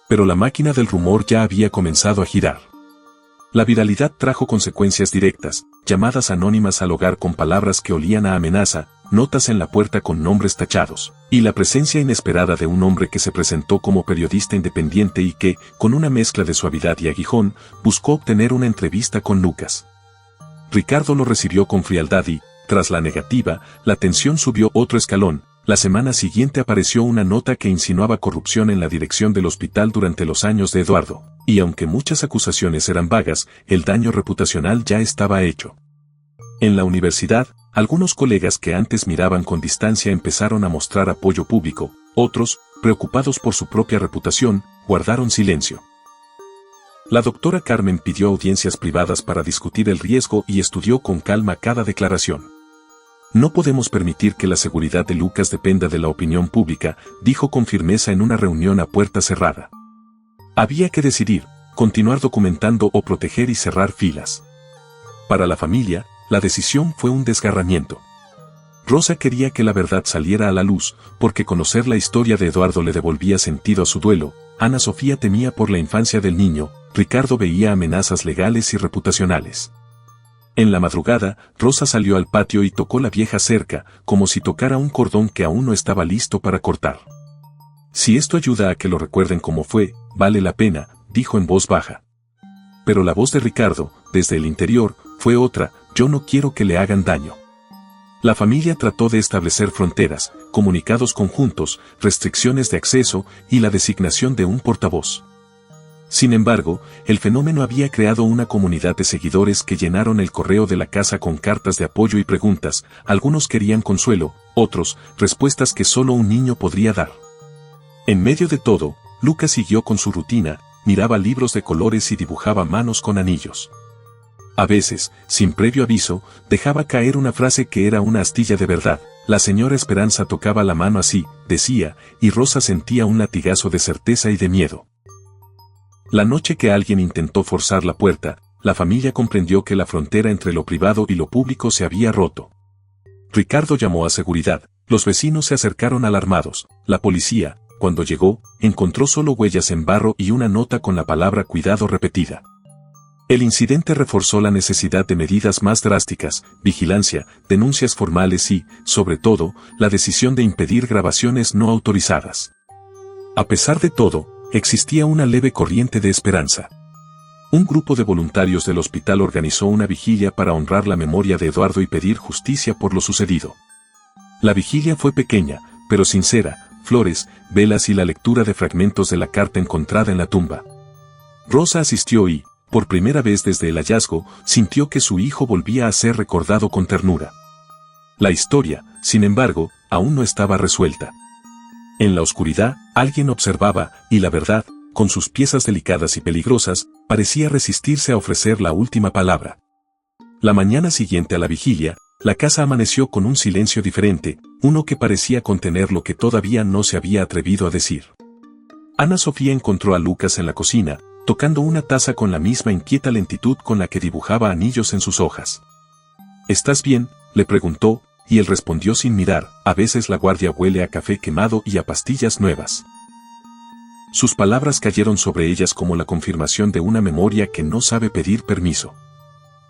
Pero la máquina del rumor ya había comenzado a girar. La viralidad trajo consecuencias directas, llamadas anónimas al hogar con palabras que olían a amenaza, notas en la puerta con nombres tachados, y la presencia inesperada de un hombre que se presentó como periodista independiente y que, con una mezcla de suavidad y aguijón, buscó obtener una entrevista con Lucas. Ricardo lo recibió con frialdad y, tras la negativa, la tensión subió otro escalón. La semana siguiente apareció una nota que insinuaba corrupción en la dirección del hospital durante los años de Eduardo, y aunque muchas acusaciones eran vagas, el daño reputacional ya estaba hecho. En la universidad, algunos colegas que antes miraban con distancia empezaron a mostrar apoyo público, otros, preocupados por su propia reputación, guardaron silencio. La doctora Carmen pidió audiencias privadas para discutir el riesgo y estudió con calma cada declaración. No podemos permitir que la seguridad de Lucas dependa de la opinión pública, dijo con firmeza en una reunión a puerta cerrada. Había que decidir, continuar documentando o proteger y cerrar filas. Para la familia, la decisión fue un desgarramiento. Rosa quería que la verdad saliera a la luz, porque conocer la historia de Eduardo le devolvía sentido a su duelo. Ana Sofía temía por la infancia del niño, Ricardo veía amenazas legales y reputacionales. En la madrugada, Rosa salió al patio y tocó la vieja cerca, como si tocara un cordón que aún no estaba listo para cortar. Si esto ayuda a que lo recuerden como fue, vale la pena, dijo en voz baja. Pero la voz de Ricardo, desde el interior, fue otra: yo no quiero que le hagan daño. La familia trató de establecer fronteras, comunicados conjuntos, restricciones de acceso y la designación de un portavoz. Sin embargo, el fenómeno había creado una comunidad de seguidores que llenaron el correo de la casa con cartas de apoyo y preguntas. Algunos querían consuelo, otros, respuestas que solo un niño podría dar. En medio de todo, Lucas siguió con su rutina, miraba libros de colores y dibujaba manos con anillos. A veces, sin previo aviso, dejaba caer una frase que era una astilla de verdad. La señora Esperanza tocaba la mano así, decía, y Rosa sentía un latigazo de certeza y de miedo. La noche que alguien intentó forzar la puerta, la familia comprendió que la frontera entre lo privado y lo público se había roto. Ricardo llamó a seguridad, los vecinos se acercaron alarmados. La policía, cuando llegó, encontró solo huellas en barro y una nota con la palabra cuidado repetida. El incidente reforzó la necesidad de medidas más drásticas, vigilancia, denuncias formales y, sobre todo, la decisión de impedir grabaciones no autorizadas. A pesar de todo, existía una leve corriente de esperanza. Un grupo de voluntarios del hospital organizó una vigilia para honrar la memoria de Eduardo y pedir justicia por lo sucedido. La vigilia fue pequeña, pero sincera: flores, velas y la lectura de fragmentos de la carta encontrada en la tumba. Rosa asistió y, por primera vez desde el hallazgo, sintió que su hijo volvía a ser recordado con ternura. La historia, sin embargo, aún no estaba resuelta. En la oscuridad, alguien observaba, y la verdad, con sus piezas delicadas y peligrosas, parecía resistirse a ofrecer la última palabra. La mañana siguiente a la vigilia, la casa amaneció con un silencio diferente, uno que parecía contener lo que todavía no se había atrevido a decir. Ana Sofía encontró a Lucas en la cocina, tocando una taza con la misma inquieta lentitud con la que dibujaba anillos en sus hojas. ¿Estás bien?, le preguntó, y él respondió sin mirar: a veces la guardia huele a café quemado y a pastillas nuevas. Sus palabras cayeron sobre ellas como la confirmación de una memoria que no sabe pedir permiso.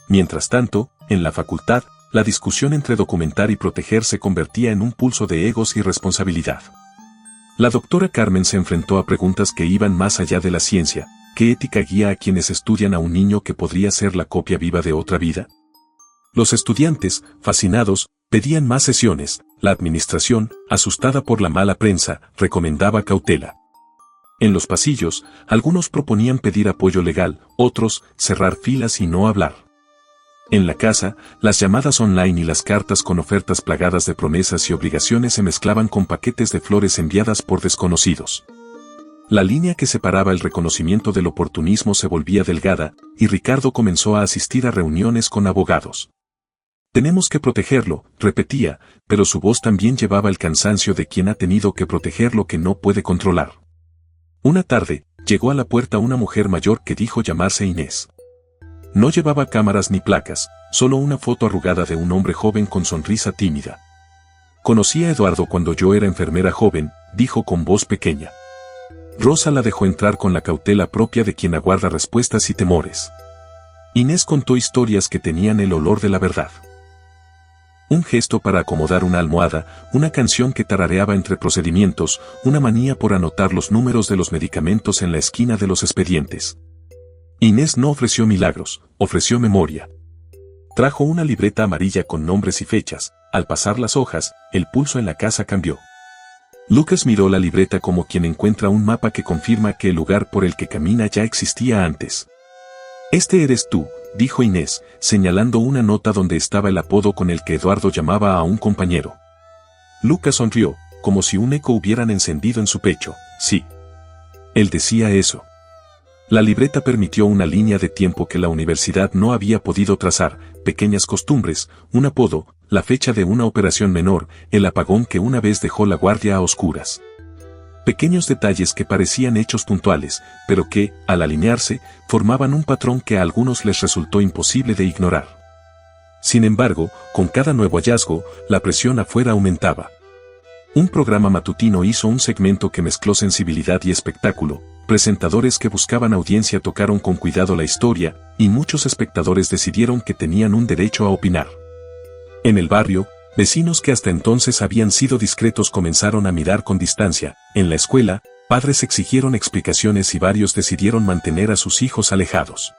Mientras tanto, en la facultad, la discusión entre documentar y proteger se convertía en un pulso de egos y responsabilidad. La doctora Carmen se enfrentó a preguntas que iban más allá de la ciencia. ¿Qué ética guía a quienes estudian a un niño que podría ser la copia viva de otra vida? Los estudiantes, fascinados, pedían más sesiones. La administración, asustada por la mala prensa, recomendaba cautela. En los pasillos, algunos proponían pedir apoyo legal, otros, cerrar filas y no hablar. En la casa, las llamadas online y las cartas con ofertas plagadas de promesas y obligaciones se mezclaban con paquetes de flores enviadas por desconocidos. La línea que separaba el reconocimiento del oportunismo se volvía delgada, y Ricardo comenzó a asistir a reuniones con abogados. Tenemos que protegerlo, repetía, pero su voz también llevaba el cansancio de quien ha tenido que proteger lo que no puede controlar. Una tarde, llegó a la puerta una mujer mayor que dijo llamarse Inés. No llevaba cámaras ni placas, solo una foto arrugada de un hombre joven con sonrisa tímida. Conocí a Eduardo cuando yo era enfermera joven, dijo con voz pequeña. Rosa la dejó entrar con la cautela propia de quien aguarda respuestas y temores. Inés contó historias que tenían el olor de la verdad. Un gesto para acomodar una almohada, una canción que tarareaba entre procedimientos, una manía por anotar los números de los medicamentos en la esquina de los expedientes. Inés no ofreció milagros, ofreció memoria. Trajo una libreta amarilla con nombres y fechas. Al pasar las hojas, el pulso en la casa cambió. Lucas miró la libreta como quien encuentra un mapa que confirma que el lugar por el que camina ya existía antes. «Este eres tú», dijo Inés, señalando una nota donde estaba el apodo con el que Eduardo llamaba a un compañero. Lucas sonrió, como si un eco hubieran encendido en su pecho. Sí. Él decía eso. La libreta permitió una línea de tiempo que la universidad no había podido trazar, pequeñas costumbres, un apodo, la fecha de una operación menor, el apagón que una vez dejó la guardia a oscuras. Pequeños detalles que parecían hechos puntuales, pero que, al alinearse, formaban un patrón que a algunos les resultó imposible de ignorar. Sin embargo, con cada nuevo hallazgo, la presión afuera aumentaba. Un programa matutino hizo un segmento que mezcló sensibilidad y espectáculo, presentadores que buscaban audiencia tocaron con cuidado la historia, y muchos espectadores decidieron que tenían un derecho a opinar. En el barrio, vecinos que hasta entonces habían sido discretos comenzaron a mirar con distancia. En la escuela, padres exigieron explicaciones y varios decidieron mantener a sus hijos alejados.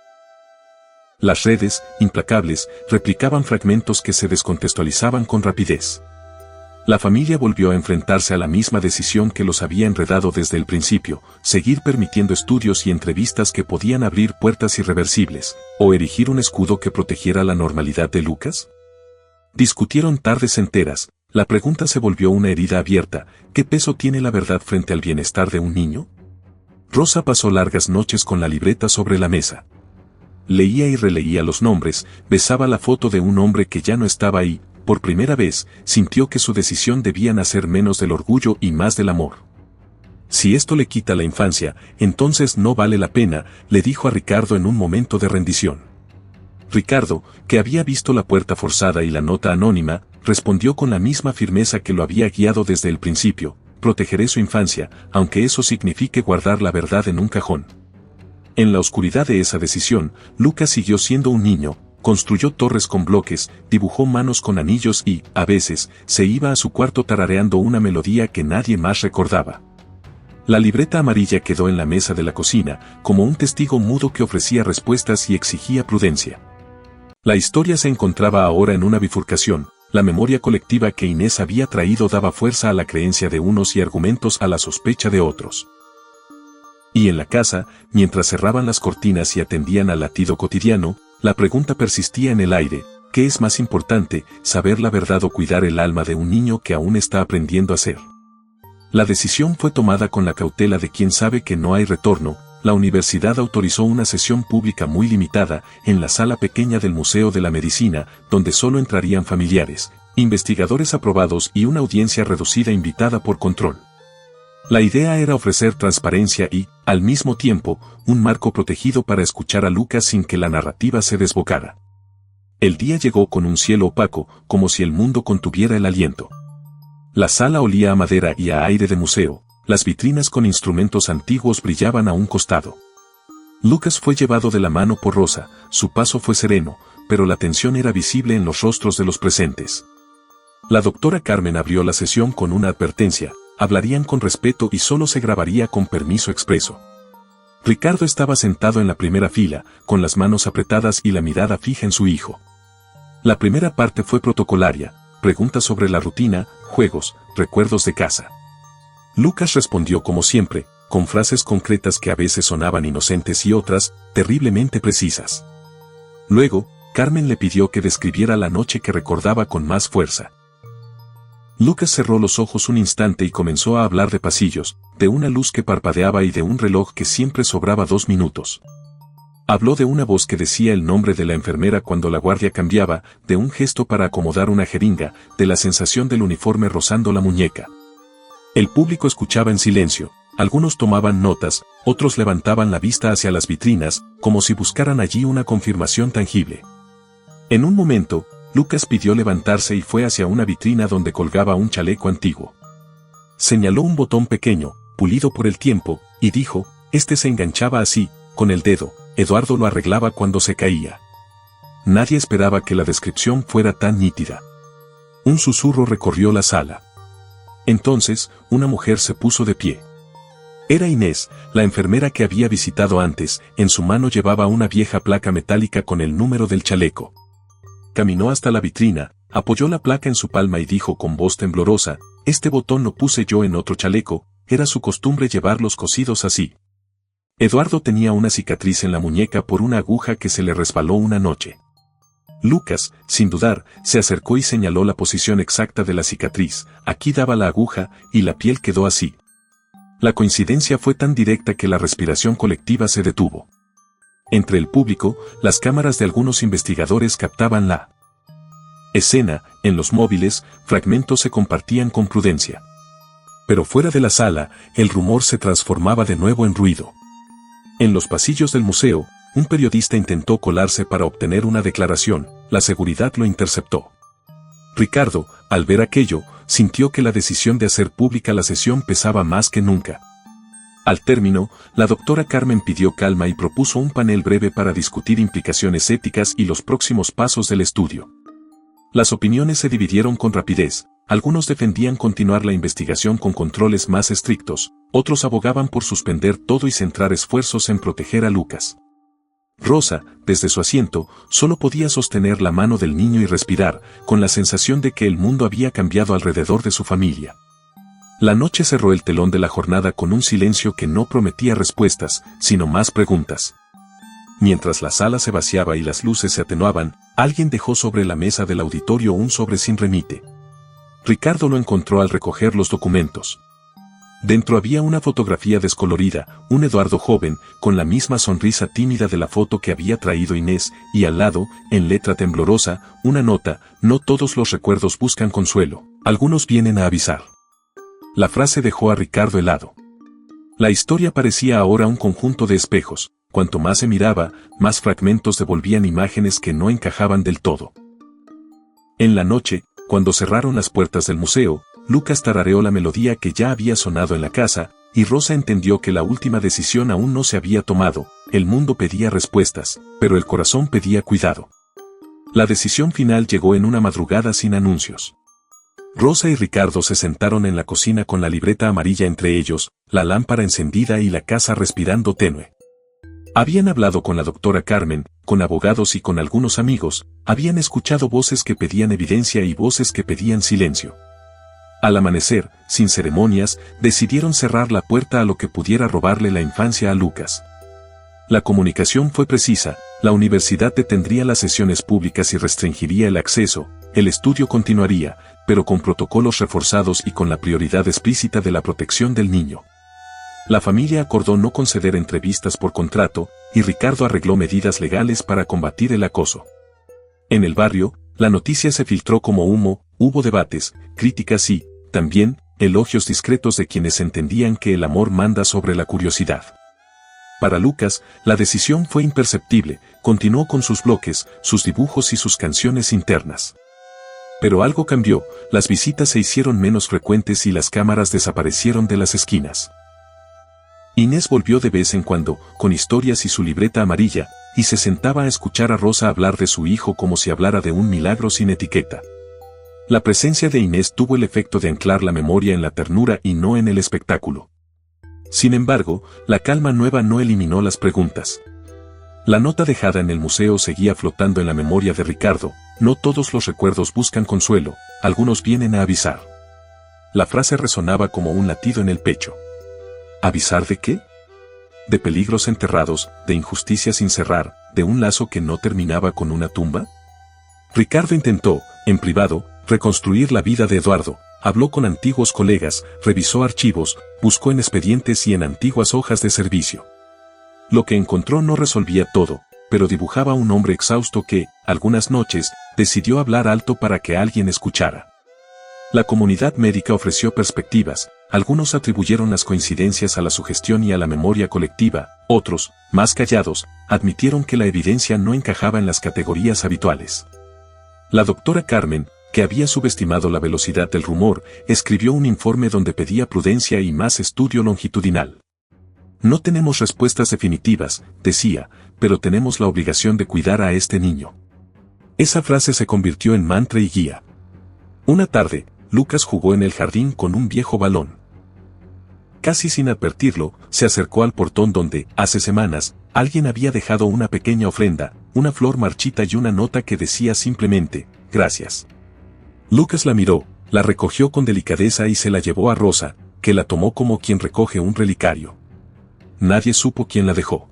Las redes, implacables, replicaban fragmentos que se descontextualizaban con rapidez. La familia volvió a enfrentarse a la misma decisión que los había enredado desde el principio, seguir permitiendo estudios y entrevistas que podían abrir puertas irreversibles, o erigir un escudo que protegiera la normalidad de Lucas. Discutieron tardes enteras, la pregunta se volvió una herida abierta: ¿qué peso tiene la verdad frente al bienestar de un niño? Rosa pasó largas noches con la libreta sobre la mesa. Leía y releía los nombres, besaba la foto de un hombre que ya no estaba ahí. Por primera vez, sintió que su decisión debía nacer menos del orgullo y más del amor. Si esto le quita la infancia, entonces no vale la pena, le dijo a Ricardo en un momento de rendición. Ricardo, que había visto la puerta forzada y la nota anónima, respondió con la misma firmeza que lo había guiado desde el principio: protegeré su infancia, aunque eso signifique guardar la verdad en un cajón. En la oscuridad de esa decisión, Lucas siguió siendo un niño. Construyó torres con bloques, dibujó manos con anillos y, a veces, se iba a su cuarto tarareando una melodía que nadie más recordaba. La libreta amarilla quedó en la mesa de la cocina, como un testigo mudo que ofrecía respuestas y exigía prudencia. La historia se encontraba ahora en una bifurcación. La memoria colectiva que Inés había traído daba fuerza a la creencia de unos y argumentos a la sospecha de otros. Y en la casa, mientras cerraban las cortinas y atendían al latido cotidiano, la pregunta persistía en el aire: ¿qué es más importante, saber la verdad o cuidar el alma de un niño que aún está aprendiendo a ser? La decisión fue tomada con la cautela de quien sabe que no hay retorno. La universidad autorizó una sesión pública muy limitada, en la sala pequeña del Museo de la Medicina, donde solo entrarían familiares, investigadores aprobados y una audiencia reducida invitada por control. La idea era ofrecer transparencia y, al mismo tiempo, un marco protegido para escuchar a Lucas sin que la narrativa se desbocara. El día llegó con un cielo opaco, como si el mundo contuviera el aliento. La sala olía a madera y a aire de museo, las vitrinas con instrumentos antiguos brillaban a un costado. Lucas fue llevado de la mano por Rosa, su paso fue sereno, pero la tensión era visible en los rostros de los presentes. La doctora Carmen abrió la sesión con una advertencia: hablarían con respeto y solo se grabaría con permiso expreso. Ricardo estaba sentado en la primera fila, con las manos apretadas y la mirada fija en su hijo. La primera parte fue protocolaria: preguntas sobre la rutina, juegos, recuerdos de casa. Lucas respondió como siempre, con frases concretas que a veces sonaban inocentes y otras, terriblemente precisas. Luego, Carmen le pidió que describiera la noche que recordaba con más fuerza. Lucas cerró los ojos un instante y comenzó a hablar de pasillos, de una luz que parpadeaba y de un reloj que siempre sobraba 2 minutos. Habló de una voz que decía el nombre de la enfermera cuando la guardia cambiaba, de un gesto para acomodar una jeringa, de la sensación del uniforme rozando la muñeca. El público escuchaba en silencio, algunos tomaban notas, otros levantaban la vista hacia las vitrinas, como si buscaran allí una confirmación tangible. En un momento, Lucas pidió levantarse y fue hacia una vitrina donde colgaba un chaleco antiguo. Señaló un botón pequeño, pulido por el tiempo, y dijo, este se enganchaba así, con el dedo, Eduardo lo arreglaba cuando se caía. Nadie esperaba que la descripción fuera tan nítida. Un susurro recorrió la sala. Entonces, una mujer se puso de pie. Era Inés, la enfermera que había visitado antes, en su mano llevaba una vieja placa metálica con el número del chaleco. Caminó hasta la vitrina, apoyó la placa en su palma y dijo con voz temblorosa, este botón lo puse yo en otro chaleco, era su costumbre llevarlos cosidos así. Eduardo tenía una cicatriz en la muñeca por una aguja que se le resbaló una noche. Lucas, sin dudar, se acercó y señaló la posición exacta de la cicatriz, aquí daba la aguja, y la piel quedó así. La coincidencia fue tan directa que la respiración colectiva se detuvo. Entre el público, las cámaras de algunos investigadores captaban la escena, en los móviles, fragmentos se compartían con prudencia. Pero fuera de la sala, el rumor se transformaba de nuevo en ruido. En los pasillos del museo, un periodista intentó colarse para obtener una declaración, la seguridad lo interceptó. Ricardo, al ver aquello, sintió que la decisión de hacer pública la sesión pesaba más que nunca. Al término, la doctora Carmen pidió calma y propuso un panel breve para discutir implicaciones éticas y los próximos pasos del estudio. Las opiniones se dividieron con rapidez, algunos defendían continuar la investigación con controles más estrictos, otros abogaban por suspender todo y centrar esfuerzos en proteger a Lucas. Rosa, desde su asiento, solo podía sostener la mano del niño y respirar, con la sensación de que el mundo había cambiado alrededor de su familia. La noche cerró el telón de la jornada con un silencio que no prometía respuestas, sino más preguntas. Mientras la sala se vaciaba y las luces se atenuaban, alguien dejó sobre la mesa del auditorio un sobre sin remite. Ricardo lo encontró al recoger los documentos. Dentro había una fotografía descolorida, un Eduardo joven, con la misma sonrisa tímida de la foto que había traído Inés, y al lado, en letra temblorosa, una nota, no todos los recuerdos buscan consuelo, algunos vienen a avisar. La frase dejó a Ricardo helado. La historia parecía ahora un conjunto de espejos, cuanto más se miraba, más fragmentos devolvían imágenes que no encajaban del todo. En la noche, cuando cerraron las puertas del museo, Lucas tarareó la melodía que ya había sonado en la casa, y Rosa entendió que la última decisión aún no se había tomado, el mundo pedía respuestas, pero el corazón pedía cuidado. La decisión final llegó en una madrugada sin anuncios. Rosa y Ricardo se sentaron en la cocina con la libreta amarilla entre ellos, la lámpara encendida y la casa respirando tenue. Habían hablado con la doctora Carmen, con abogados y con algunos amigos, habían escuchado voces que pedían evidencia y voces que pedían silencio. Al amanecer, sin ceremonias, decidieron cerrar la puerta a lo que pudiera robarle la infancia a Lucas. La comunicación fue precisa, la universidad detendría las sesiones públicas y restringiría el acceso, el estudio continuaría, pero con protocolos reforzados y con la prioridad explícita de la protección del niño. La familia acordó no conceder entrevistas por contrato, y Ricardo arregló medidas legales para combatir el acoso. En el barrio, la noticia se filtró como humo, hubo debates, críticas y, también, elogios discretos de quienes entendían que el amor manda sobre la curiosidad. Para Lucas, la decisión fue imperceptible, continuó con sus bloques, sus dibujos y sus canciones internas. Pero algo cambió, las visitas se hicieron menos frecuentes y las cámaras desaparecieron de las esquinas. Inés volvió de vez en cuando, con historias y su libreta amarilla, y se sentaba a escuchar a Rosa hablar de su hijo como si hablara de un milagro sin etiqueta. La presencia de Inés tuvo el efecto de anclar la memoria en la ternura y no en el espectáculo. Sin embargo, la calma nueva no eliminó las preguntas. La nota dejada en el museo seguía flotando en la memoria de Ricardo, no todos los recuerdos buscan consuelo, algunos vienen a avisar. La frase resonaba como un latido en el pecho. ¿Avisar de qué? ¿De peligros enterrados, de injusticias sin cerrar, de un lazo que no terminaba con una tumba? Ricardo intentó, en privado, reconstruir la vida de Eduardo, habló con antiguos colegas, revisó archivos, buscó en expedientes y en antiguas hojas de servicio. Lo que encontró no resolvía todo, pero dibujaba a un hombre exhausto que, algunas noches, decidió hablar alto para que alguien escuchara. La comunidad médica ofreció perspectivas, algunos atribuyeron las coincidencias a la sugestión y a la memoria colectiva, otros, más callados, admitieron que la evidencia no encajaba en las categorías habituales. La doctora Carmen, que había subestimado la velocidad del rumor, escribió un informe donde pedía prudencia y más estudio longitudinal. No tenemos respuestas definitivas, decía, pero tenemos la obligación de cuidar a este niño. Esa frase se convirtió en mantra y guía. Una tarde, Lucas jugó en el jardín con un viejo balón. Casi sin advertirlo, se acercó al portón donde, hace semanas, alguien había dejado una pequeña ofrenda, una flor marchita y una nota que decía simplemente, gracias. Lucas la miró, la recogió con delicadeza y se la llevó a Rosa, que la tomó como quien recoge un relicario. Nadie supo quién la dejó.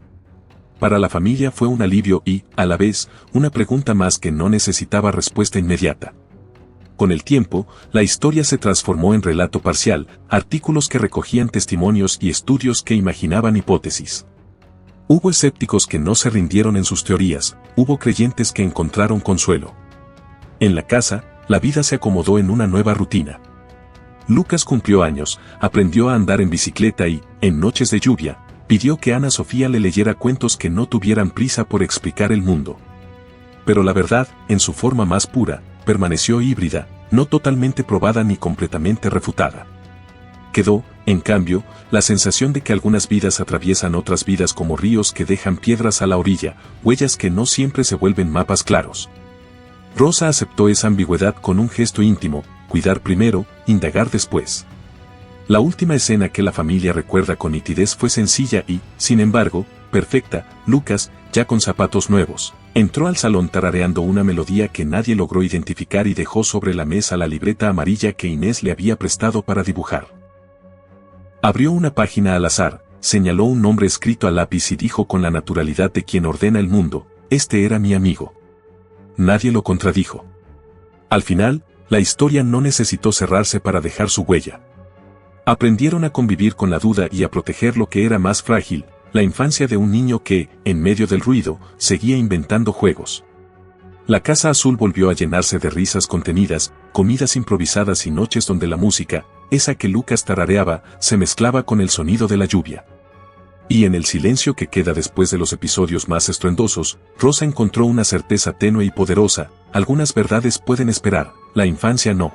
Para la familia fue un alivio y, a la vez, una pregunta más que no necesitaba respuesta inmediata. Con el tiempo, la historia se transformó en relato parcial, artículos que recogían testimonios y estudios que imaginaban hipótesis. Hubo escépticos que no se rindieron en sus teorías, hubo creyentes que encontraron consuelo. En la casa, la vida se acomodó en una nueva rutina. Lucas cumplió años, aprendió a andar en bicicleta y, en noches de lluvia, pidió que Ana Sofía le leyera cuentos que no tuvieran prisa por explicar el mundo. Pero la verdad, en su forma más pura, permaneció híbrida, no totalmente probada ni completamente refutada. Quedó, en cambio, la sensación de que algunas vidas atraviesan otras vidas como ríos que dejan piedras a la orilla, huellas que no siempre se vuelven mapas claros. Rosa aceptó esa ambigüedad con un gesto íntimo, cuidar primero, indagar después. La última escena que la familia recuerda con nitidez fue sencilla y, sin embargo, perfecta. Lucas, ya con zapatos nuevos, entró al salón tarareando una melodía que nadie logró identificar y dejó sobre la mesa la libreta amarilla que Inés le había prestado para dibujar. Abrió una página al azar, señaló un nombre escrito a lápiz y dijo con la naturalidad de quien ordena el mundo, este era mi amigo. Nadie lo contradijo. Al final, la historia no necesitó cerrarse para dejar su huella. Aprendieron a convivir con la duda y a proteger lo que era más frágil, la infancia de un niño que, en medio del ruido, seguía inventando juegos. La casa azul volvió a llenarse de risas contenidas, comidas improvisadas y noches donde la música, esa que Lucas tarareaba, se mezclaba con el sonido de la lluvia. Y en el silencio que queda después de los episodios más estruendosos, Rosa encontró una certeza tenue y poderosa, algunas verdades pueden esperar, la infancia no.